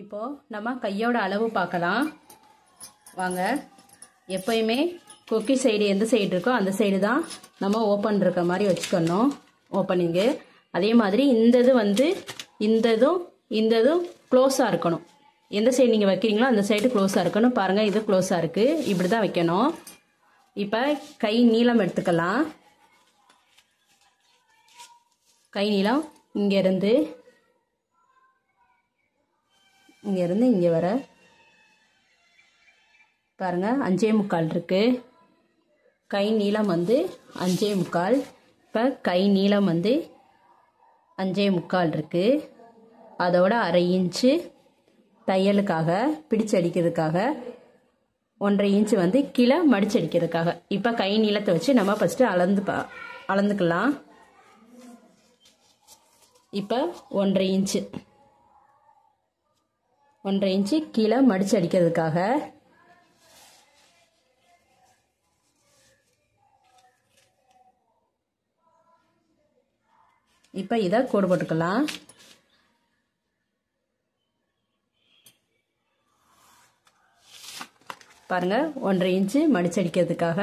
இப்போ நம்ம கையோட அளவு பார்க்கலாம் வாங்க. எப்பயுமே கொக்கி சைடு எந்த சைடு இருக்கோ அந்த சைடு தான் நம்ம ஓப்பன் இருக்க மாதிரி வச்சுக்கணும் ஓப்பனிங்கு. அதே மாதிரி இந்த இது வந்து இந்த இதும் க்ளோஸாக இருக்கணும். எந்த சைடு நீங்கள் வைக்கிறீங்களோ அந்த சைடு க்ளோஸாக இருக்கணும். பாருங்கள், இது க்ளோஸாக இருக்குது. இப்படி தான் வைக்கணும். இப்போ கை நீளம் எடுத்துக்கலாம். கை நீளம் இங்கேருந்து இங்கே வர பாருங்கள் 5.25 இருக்குது. கை நீளம் வந்து 5.25. இப்போ கை நீளம் வந்து 5.25 இருக்குது. அதோட 1/2 இன்ச்சு தையலுக்காக பிடிச்சடிக்கிறதுக்காக 1.5 இன்ச்சு வந்து கீழே மடிச்சடிக்கிறதுக்காக. இப்போ கை நீளத்தை வச்சு நம்ம ஃபஸ்ட்டு அளந்துக்கலாம். இப்போ 1.5 இன்ச்சு கீழே மடிச்சு அடிக்கிறதுக்காக. இப்போ இதை கோடு போட்டுக்கலாம். பாருங்க, 1.5 இன்ச்சு மடிச்சு அடிக்கிறதுக்காக.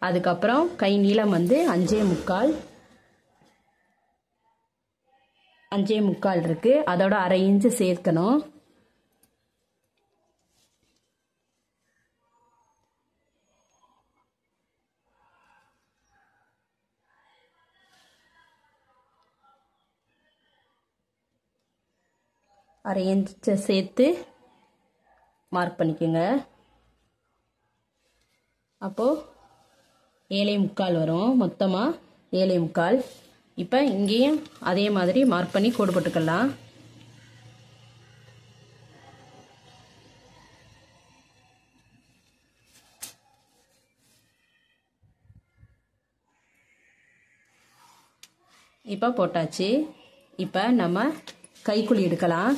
அதுக்கப்புறம் கை நீளம் வந்து 5.25 இருக்கு. அதோட 1/2 இன்ச்சு சேர்க்கணும். அரை இன்ச்சை சேர்த்து மார்க் பண்ணிக்கோங்க. அப்போது 7.25 வரும். மொத்தமாக 7.25. இப்போ இங்கேயும் அதே மாதிரி மார்க் பண்ணி கோடு போட்டுக்கலாம். இப்போ போட்டாச்சு. இப்போ நம்ம கைக்குழி எடுக்கலாம்.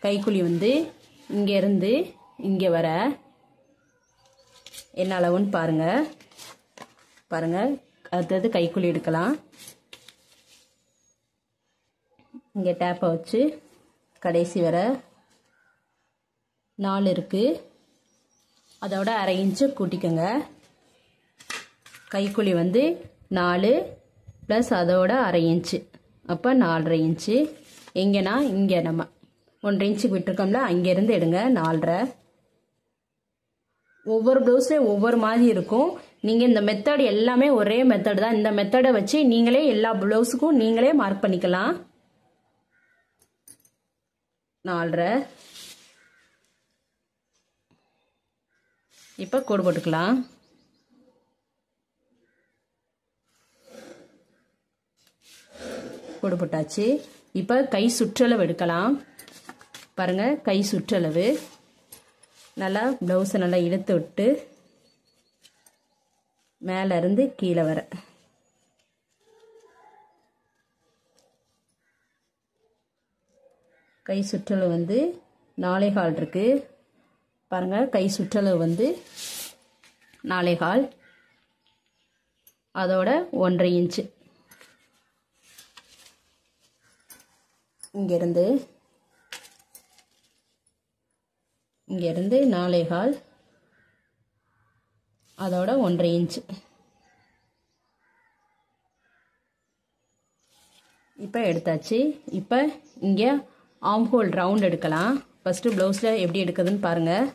கைக்குழி வந்து இங்கேருந்து இங்கே வர என்ன அளவுன்னு பாருங்கள். அடுத்தது கைக்குழி எடுக்கலாம். இங்கே டேப்பை வச்சு கடைசி வர 4 இருக்குது. அதோட 1/2 இன்ச்சு கூட்டிக்கோங்க. கைக்குழி வந்து 4 ப்ளஸ் அதோட 1/2 இன்ச்சு, அப்போ 4.5 இன்ச்சு. எங்கன்னா இங்கே நம்ம 1.5 இன்ச்சுக்கு விட்டுருக்கோம்ல, அங்கேருந்து எடுங்க 4.5. ஒவ்வொரு ப்ளவுஸ்லேயும் ஒவ்வொரு மாதிரி இருக்கும். நீங்கள் இந்த மெத்தட் எல்லாமே ஒரே மெத்தட் தான். இந்த மெத்தடை வச்சு நீங்களே எல்லா ப்ளவுஸுக்கும் நீங்களே மார்க் பண்ணிக்கலாம். 4.5. இப்போ கோடு போட்டுக்கலாம். கோடு போட்டாச்சு. இப்போ கை சுற்றளவு எடுக்கலாம். பாருங்கள், கை சுற்றளவு நல்லா ப்ளவுஸை நல்லா இழுத்து விட்டு மேலேருந்து கீழே வர கை சுற்றளவு வந்து 4.25 இருக்குது. பாருங்கள், கை சுற்றளவு வந்து 4.25. அதோட 1.5 இன்ச்சு இங்கேருந்து 4.25. அதோட 1.5 இன்ச்சு. இப்போ எடுத்தாச்சு. இப்போ இங்கே ஆம் ஹோல் ரவுண்ட் எடுக்கலாம். ஃபஸ்ட்டு ப்ளவுஸில் எப்படி எடுக்குதுன்னு பாருங்கள்.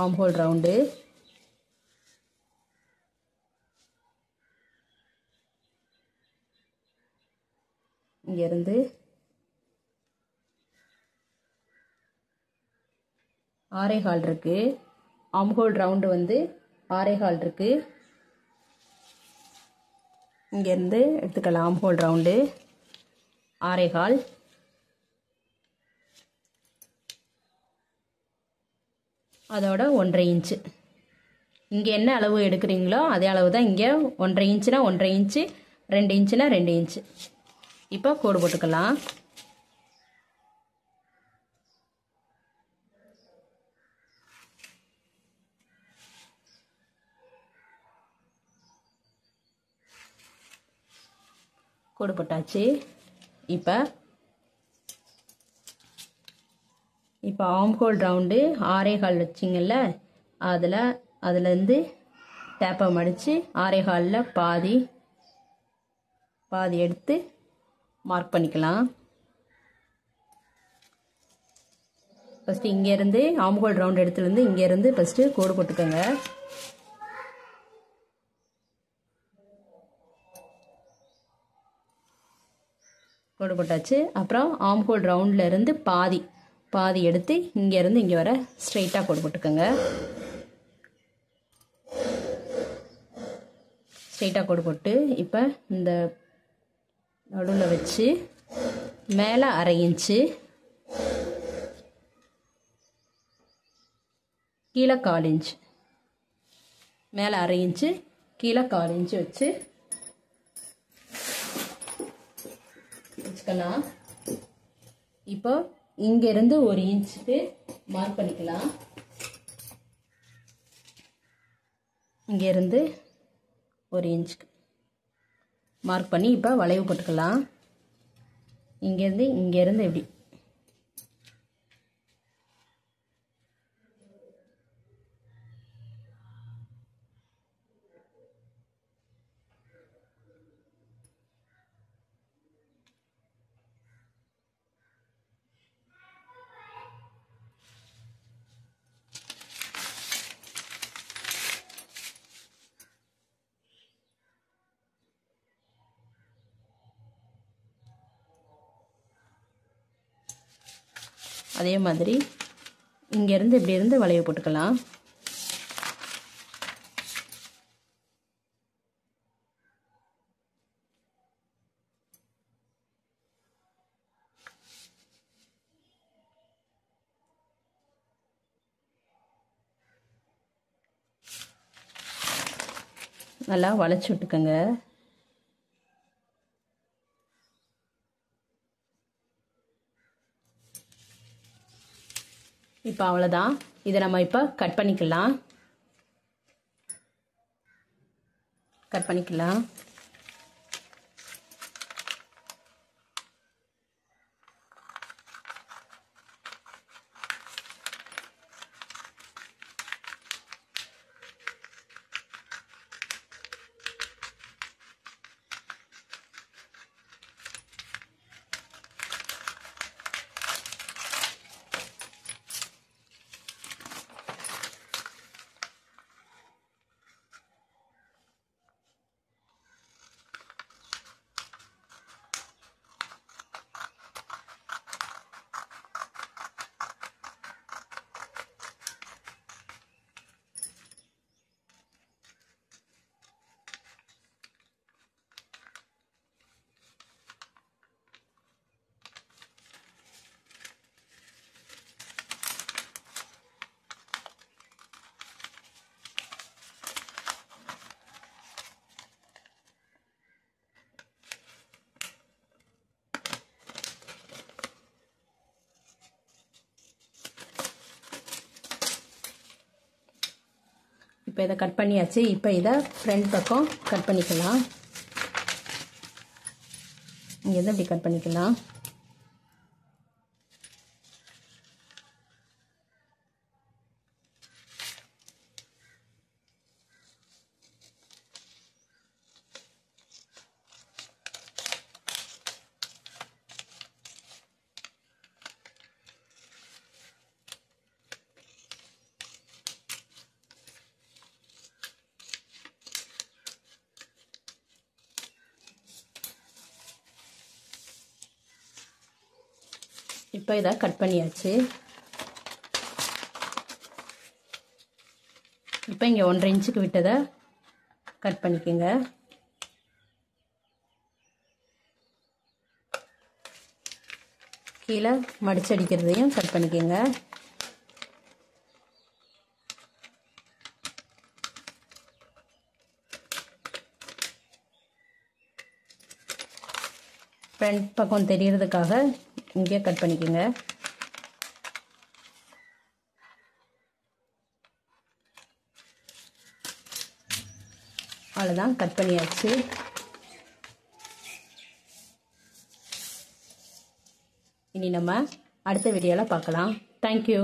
ஆம் ஹோல் ரவுண்டு இங்கேருந்து 6.25 இருக்குது. ஆம் ஹோல் ரவுண்டு வந்து 6.25 இருக்குது. இங்கேருந்து எடுத்துக்கலாம். ஆம் ஹோல் ரவுண்டு 6.25. அதோட 1.5 இன்ச்சு. இங்கே என்ன அளவு எடுக்கிறீங்களோ அதே அளவு தான் இங்கே. 1.5 இன்ச்சுனா 1.5 இன்ச்சு, 2 இன்ச்சுனா 2 இன்ச்சு. இப்போ கோடு போட்டுக்கலாம். கோடு போட்டாச்சு. இப்போ இப்போ ஆம் ஹோல் ரவுண்டு 6.25 வச்சிங்கல்ல, அதுலேருந்து டேப்பை மடித்து 6.25 பாதி எடுத்து மார்க் பண்ணிக்கலாம். ஃபஸ்ட்டு இங்கேருந்து ஆம் ஹோல் ரவுண்ட் எடுத்துலேருந்து இங்கேருந்து ஃபஸ்ட்டு கோடு போட்டுக்கோங்க. கோடு போட்டாச்சு. அப்புறம் ஆம் ஹோல் ரவுண்டில் இருந்து பாதி எடுத்து இங்கேருந்து இங்கே வர ஸ்ட்ரைட்டாக கோடு போட்டுக்கோங்க. ஸ்ட்ரைட்டாக கோடு போட்டு இப்போ இந்த நடுவில் வச்சு மேலே 1/2 இன்ச்சு, கீழே 1/4 இன்ச்சு, மேலே 1/2 இன்ச்சு, கீழே 1/4 இன்ச்சு வச்சுக்கலாம். இப்போ இங்கேருந்து 1 இன்ச்சுக்கு மார்க் பண்ணிக்கலாம். இங்கேருந்து 1 இன்ச்சுக்கு மார்க் பண்ணி இப்போ வளைவு போட்டுக்கலாம். இங்கேருந்து எப்படி அதே மாதிரி இங்கேருந்து இப்படி இருந்து வளைவு போட்டுக்கலாம். நல்லா வளைச்சி விட்டுக்கோங்க. இப்போ அவ்வளோதான். இதை நம்ம இப்போ கட் பண்ணிக்கலாம். இப்போ இதை கட் பண்ணியாச்சு. இப்போ இதை ஃப்ரண்ட் பக்கம் கட் பண்ணிக்கலாம். இங்கேருந்து இப்படி கட் பண்ணிக்கலாம். இப்போ இதை கட் பண்ணியாச்சு. இப்போ இங்கே 1.5 இன்ச்சுக்கு விட்டதை கட் பண்ணிக்கோங்க. கீழே மடிச்சடிக்கிறதையும் கட் பண்ணிக்கோங்க. ஃப்ரண்ட் பக்கம் தெரியறதுக்காக இங்கே கட் பண்ணிக்கோங்க. அவ்வளோதான், கட் பண்ணியாச்சு. இனி நம்ம அடுத்த வீடியோவில் பார்க்கலாம். தேங்க்யூ.